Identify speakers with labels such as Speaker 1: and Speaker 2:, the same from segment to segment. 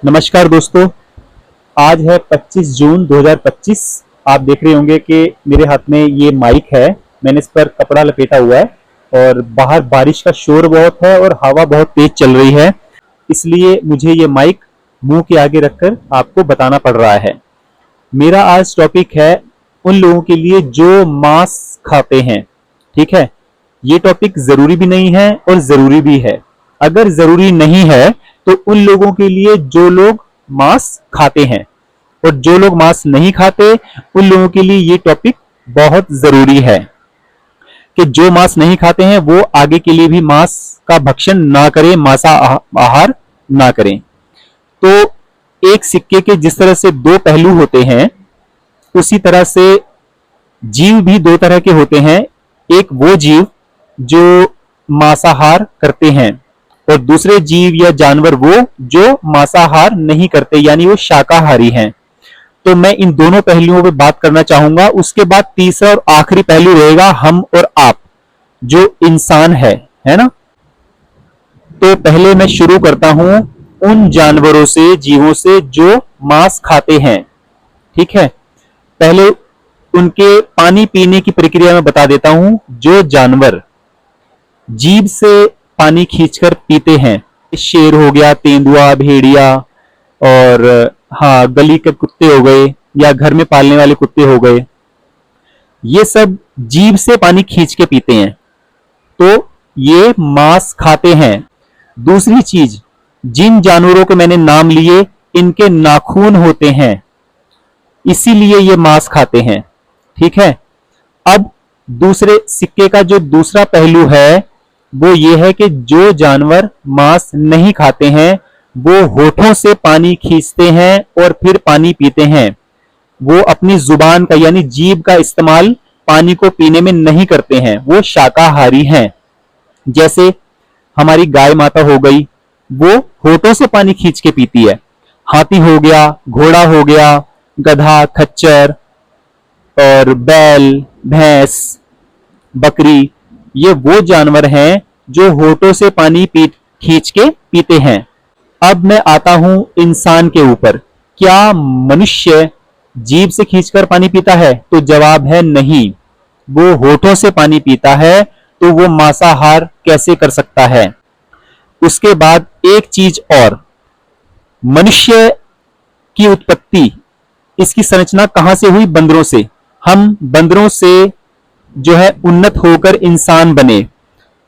Speaker 1: नमस्कार दोस्तों। आज है 25 जून 2025। आप देख रहे होंगे कि मेरे हाथ में ये माइक है। मैंने इस पर कपड़ा लपेटा हुआ है और बाहर बारिश का शोर बहुत है और हवा बहुत तेज चल रही है, इसलिए मुझे ये माइक मुंह के आगे रखकर आपको बताना पड़ रहा है। मेरा आज टॉपिक है उन लोगों के लिए जो मांस खाते हैं। ठीक है, ये टॉपिक जरूरी भी नहीं है और जरूरी भी है। अगर जरूरी नहीं है तो उन लोगों के लिए जो लोग मांस खाते हैं, और जो लोग मांस नहीं खाते उन लोगों के लिए ये टॉपिक बहुत जरूरी है कि जो मांस नहीं खाते हैं वो आगे के लिए भी मांस का भक्षण ना करें, आहार ना करें। तो एक सिक्के के जिस तरह से दो पहलू होते हैं, उसी तरह से जीव भी दो तरह के होते हैं। एक वो जीव जो मांसाहार करते हैं और दूसरे जीव या जानवर वो जो मांसाहार नहीं करते, यानी वो शाकाहारी हैं। तो मैं इन दोनों पहलुओं पे बात करना चाहूंगा। उसके बाद तीसरा और आखिरी पहलू रहेगा हम और आप, जो इंसान है ना। तो पहले मैं शुरू करता हूं उन जानवरों से, जीवों से जो मांस खाते हैं। ठीक है, पहले उनके पानी पीने की प्रक्रिया में बता देता हूं। जो जानवर जीभ से पानी खींचकर पीते हैं, शेर हो गया, तेंदुआ, भेड़िया, और हाँ, गली के कुत्ते हो गए या घर में पालने वाले कुत्ते हो गए, ये सब जीभ से पानी खींच के पीते हैं, तो ये मांस खाते हैं। दूसरी चीज, जिन जानवरों के मैंने नाम लिए इनके नाखून होते हैं, इसीलिए ये मांस खाते हैं। ठीक है, अब दूसरे सिक्के का जो दूसरा पहलू है वो ये है कि जो जानवर मांस नहीं खाते हैं वो होठों से पानी खींचते हैं और फिर पानी पीते हैं। वो अपनी जुबान का यानी जीभ का इस्तेमाल पानी को पीने में नहीं करते हैं, वो शाकाहारी हैं। जैसे हमारी गाय माता हो गई, वो होठों से पानी खींच के पीती है। हाथी हो गया, घोड़ा हो गया, गधा, खच्चर और बैल, भैंस, बकरी, ये वो जानवर हैं जो होठों से पानी खींच के पीते हैं। अब मैं आता हूं इंसान के ऊपर। क्या मनुष्य जीभ से खींचकर पानी पीता है? तो जवाब है नहीं, वो होठों से पानी पीता है। तो वो मांसाहार कैसे कर सकता है? उसके बाद एक चीज और, मनुष्य की उत्पत्ति, इसकी संरचना कहां से हुई? बंदरों से। हम बंदरों से जो है उन्नत होकर इंसान बने।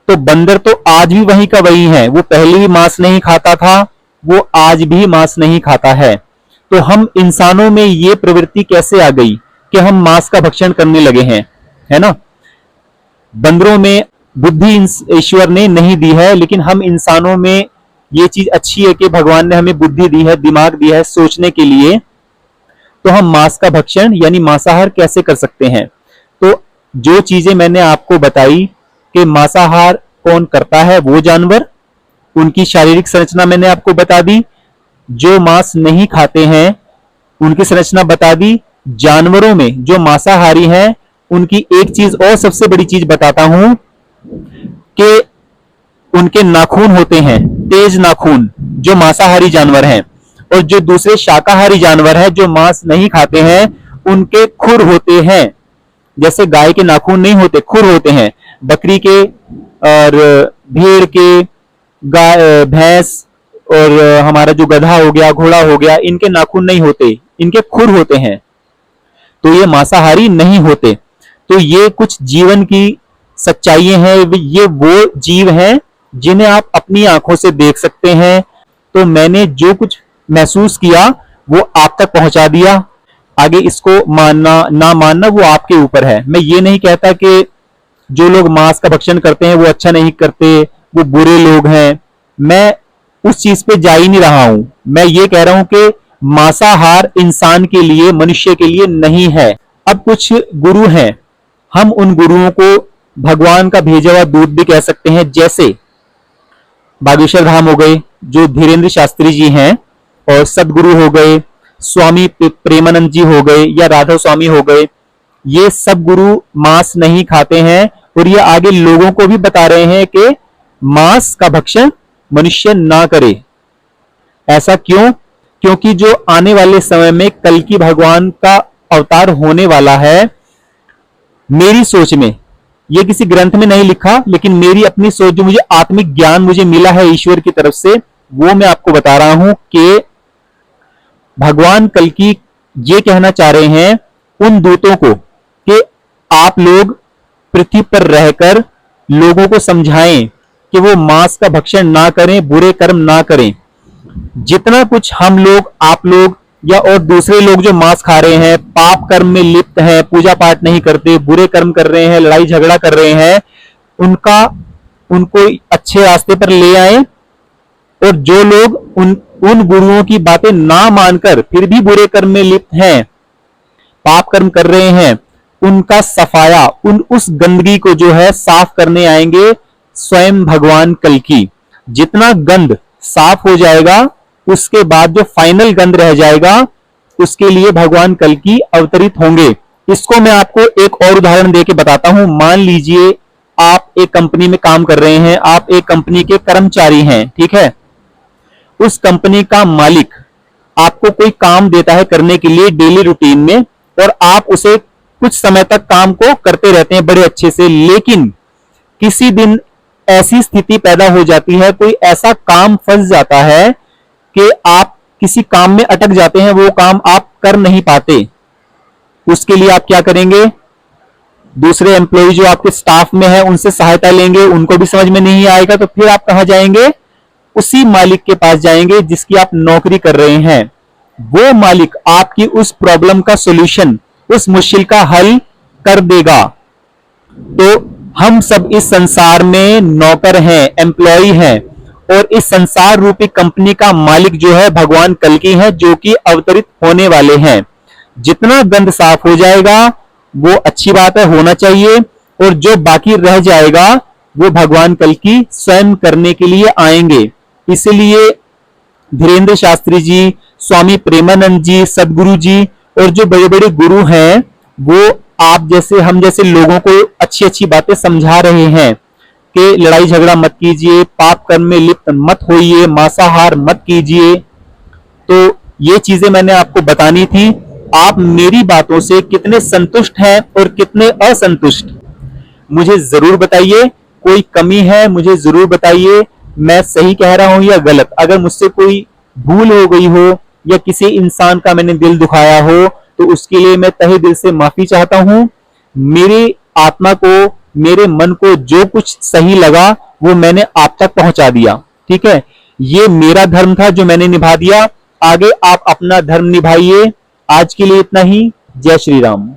Speaker 1: तो बंदर तो आज भी वही का वही है, वो पहले भी मांस नहीं खाता था, वो आज भी मांस नहीं खाता है। तो हम इंसानों में ये प्रवृत्ति कैसे आ गई कि हम मांस का भक्षण करने लगे हैं, है ना। बंदरों में बुद्धि ईश्वर ने नहीं दी है, लेकिन हम इंसानों में ये चीज अच्छी है कि भगवान ने हमें बुद्धि दी है, दिमाग दिया है सोचने के लिए। तो हम मांस का भक्षण यानी मांसाहार कैसे कर सकते हैं? तो जो चीजें मैंने आपको बताई कि मांसाहार कौन करता है, वो जानवर, उनकी शारीरिक संरचना मैंने आपको बता दी। जो मांस नहीं खाते हैं उनकी संरचना बता दी। जानवरों में जो मांसाहारी हैं उनकी एक चीज और सबसे बड़ी चीज बताता हूं कि उनके नाखून होते हैं, तेज नाखून, जो मांसाहारी जानवर हैं। और जो दूसरे शाकाहारी जानवर हैं जो मांस नहीं खाते हैं, उनके खुर होते हैं। जैसे गाय के नाखून नहीं होते, खुर होते हैं। बकरी के और भेड़ के, गाय, भैंस और हमारा जो गधा हो गया, घोड़ा हो गया, इनके नाखून नहीं होते, इनके खुर होते हैं। तो ये मांसाहारी नहीं होते। तो ये कुछ जीवन की सच्चाइयां हैं। ये वो जीव हैं जिन्हें आप अपनी आंखों से देख सकते हैं। तो मैंने जो कुछ महसूस किया वो आप तक पहुंचा दिया। आगे इसको मानना ना मानना वो आपके ऊपर है। मैं ये नहीं कहता कि जो लोग मांस का भक्षण करते हैं वो अच्छा नहीं करते, वो बुरे लोग हैं। मैं उस चीज पे जा ही नहीं रहा हूं। मैं ये कह रहा हूं कि मांसाहार इंसान के लिए, मनुष्य के लिए नहीं है। अब कुछ गुरु हैं, हम उन गुरुओं को भगवान का भेजा हुआ दूत भी कह सकते हैं। जैसे बागेश्वर धाम हो गए, जो धीरेन्द्र शास्त्री जी हैं, और सदगुरु हो गए, स्वामी प्रेमानंद जी हो गए, या राधा स्वामी हो गए। ये सब गुरु मांस नहीं खाते हैं और ये आगे लोगों को भी बता रहे हैं कि मांस का भक्षण मनुष्य ना करे। ऐसा क्यों? क्योंकि जो आने वाले समय में कल्कि भगवान का अवतार होने वाला है, मेरी सोच में, ये किसी ग्रंथ में नहीं लिखा, लेकिन मेरी अपनी सोच, जो मुझे आत्मिक ज्ञान मुझे मिला है ईश्वर की तरफ से, वो मैं आपको बता रहा हूं कि भगवान कल्कि ये कहना चाह रहे हैं उन दूतों को कि आप लोग पृथ्वी पर रहकर लोगों को समझाएं कि वो मांस का भक्षण ना करें, बुरे कर्म ना करें। जितना कुछ हम लोग, आप लोग या और दूसरे लोग जो मांस खा रहे हैं, पाप कर्म में लिप्त हैं, पूजा पाठ नहीं करते, बुरे कर्म कर रहे हैं, लड़ाई झगड़ा कर रहे हैं, उनको अच्छे रास्ते पर ले आए। और जो लोग उन गुरुओं की बातें ना मानकर फिर भी बुरे कर्म में लिप्त हैं, पाप कर्म कर रहे हैं, उनका सफाया, उस गंदगी को जो है साफ करने आएंगे स्वयं भगवान कल्कि। जितना गंद साफ हो जाएगा, उसके बाद जो फाइनल गंद रह जाएगा, उसके लिए भगवान कल्कि अवतरित होंगे। इसको मैं आपको एक और उदाहरण देके बताता हूं। मान लीजिए आप एक कंपनी में काम कर रहे हैं, आप एक कंपनी के कर्मचारी हैं, ठीक है। उस कंपनी का मालिक आपको कोई काम देता है करने के लिए डेली रूटीन में, और आप उसे कुछ समय तक काम को करते रहते हैं बड़े अच्छे से, लेकिन किसी दिन ऐसी स्थिति पैदा हो जाती है, कोई ऐसा काम फंस जाता है कि आप किसी काम में अटक जाते हैं, वो काम आप कर नहीं पाते। उसके लिए आप क्या करेंगे? दूसरे एम्प्लॉय जो आपके स्टाफ में है उनसे सहायता लेंगे, उनको भी समझ में नहीं आएगा तो फिर आप कहां जाएंगे? उसी मालिक के पास जाएंगे जिसकी आप नौकरी कर रहे हैं। वो मालिक आपकी उस प्रॉब्लम का सॉल्यूशन, उस मुश्किल का हल कर देगा। तो हम सब इस संसार में नौकर हैं, एम्प्लॉय हैं, और इस संसार रूपी कंपनी का मालिक जो है भगवान कल्कि है, जो कि अवतरित होने वाले हैं। जितना गंद साफ हो जाएगा वो अच्छी बात है, होना चाहिए, और जो बाकी रह जाएगा वो भगवान कल्कि स्वयं करने के लिए आएंगे। इसलिए धीरेन्द्र शास्त्री जी, स्वामी प्रेमानंद जी, सदगुरु जी और जो बड़े बड़े गुरु हैं, वो आप जैसे, हम जैसे लोगों को अच्छी अच्छी बातें समझा रहे हैं कि लड़ाई झगड़ा मत कीजिए, पाप कर्म में लिप्त मत होइए, मांसाहार मत कीजिए। तो ये चीजें मैंने आपको बतानी थी। आप मेरी बातों से कितने संतुष्ट हैं और कितने असंतुष्ट, मुझे जरूर बताइए। कोई कमी है मुझे जरूर बताइए, मैं सही कह रहा हूं या गलत। अगर मुझसे कोई भूल हो गई हो या किसी इंसान का मैंने दिल दुखाया हो तो उसके लिए मैं तहे दिल से माफी चाहता हूं। मेरी आत्मा को, मेरे मन को जो कुछ सही लगा वो मैंने आप तक पहुंचा दिया, ठीक है। ये मेरा धर्म था जो मैंने निभा दिया, आगे आप अपना धर्म निभाइए। आज के लिए इतना ही। जय श्री राम।